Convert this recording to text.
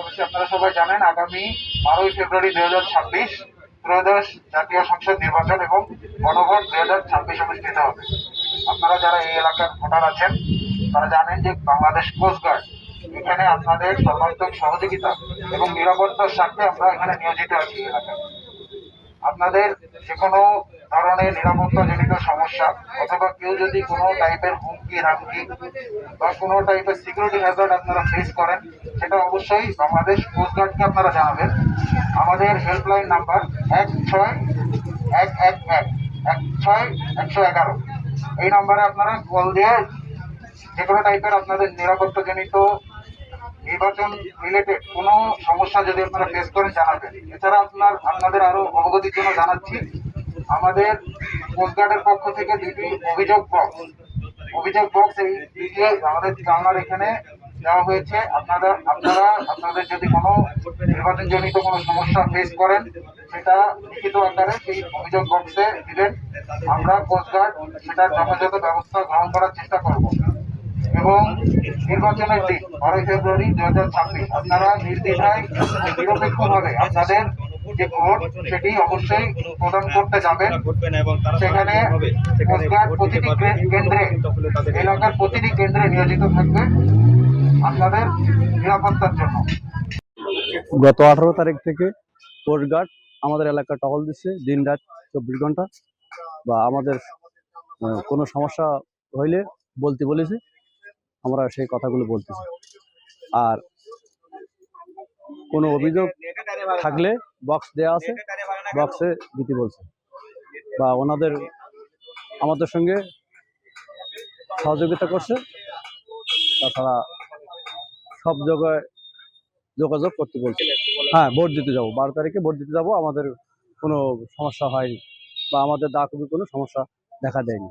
অবশ্যই আপনারা সবাই জানেন আগামী 12ই ফেব্রুয়ারি 2026 ত্রয়োদশ জাতীয় সংসদ নির্বাচন এবং গণভোট 2026 অনুষ্ঠিত হবে। আপনারা যারা এই এলাকার ভোটার আছেন তারা জানেন যে বাংলাদেশ কোস্টগার্ড এখানে আপনাদের সর্বাত্মক সহযোগিতা এবং নিরাপত্তার স্বার্থে আমরা এখানে নিয়োজিত আছি এই এলাকায়। আপনাদের যে কোনো ধরনের নিরাপত্তাজনিত সমস্যা অথবা কেউ যদি কোনো টাইপের হুমকি রামকি বা কোনো টাইপের সিকিউরিটি হ্যাজার্ড আপনারা ফেস করেন, সেটা অবশ্যই বাংলাদেশ কোস্টগার্ডকে আপনারা জানাবেন। আমাদের হেল্পলাইন নাম্বার 16-111-16-111। এই নাম্বারে আপনারা কল দিয়ে যে কোনো টাইপের আপনাদের নিরাপত্তাজনিত নির্বাচন রিলেটেড কোনো সমস্যা যদি আপনারা ফেস করেন জানাবেন। এছাড়া আপনাদের আরো অবগতির জন্য জানাচ্ছি, আমাদের কোস্টগার্ডের পক্ষ থেকে দুটি অভিযোগ বক্স এই দুটি আমাদের জানলার এখানে দেওয়া হয়েছে। আপনারা আপনাদের যদি কোনো নির্বাচনজনিত কোনো সমস্যা ফেস করেন সেটা লিখিত আকারে সেই অভিযোগ বক্সে দিবেন। আমরা কোস্টগার্ড সেটার যথাযথ ব্যবস্থা গ্রহণ করার চেষ্টা করব। এবং নির্বাচনের দিন 12ই ফেব্রুয়ারি 2026 আপনারা নির্দ্বিধায় নিরপেক্ষভাবে আপনাদের যে ভোট সেটি অবশ্যই প্রদান করতে যাবেন। সেখানে কোস্টগার্ড প্রতিটি কেন্দ্রে, এলাকার প্রতিটি কেন্দ্রে নিয়োজিত থাকবে আপনাদের নিরাপত্তার জন্য। গত 18 তারিখ থেকে কোস্টগার্ড আমাদের এলাকা টহল দিচ্ছে দিন রাত 24 ঘন্টা। বা আমাদের কোনো সমস্যা হইলে বলতে বলেছে, আমরা সেই কথাগুলো বলতেছি। আর কোনো অভিযোগ থাকলে বক্স দেওয়া আছে, বক্সে দিতে বলছে। বা ওনাদের আমাদের সঙ্গে সহযোগিতা করছে। তাছাড়া সব জায়গায় যোগাযোগ করতে বলছে। হ্যাঁ, ভোট দিতে যাবো, 12 তারিখে ভোট দিতে যাবো। আমাদের কোনো সমস্যা হয়নি বা আমাদের দাকুবি কোনো সমস্যা দেখা দেয়নি।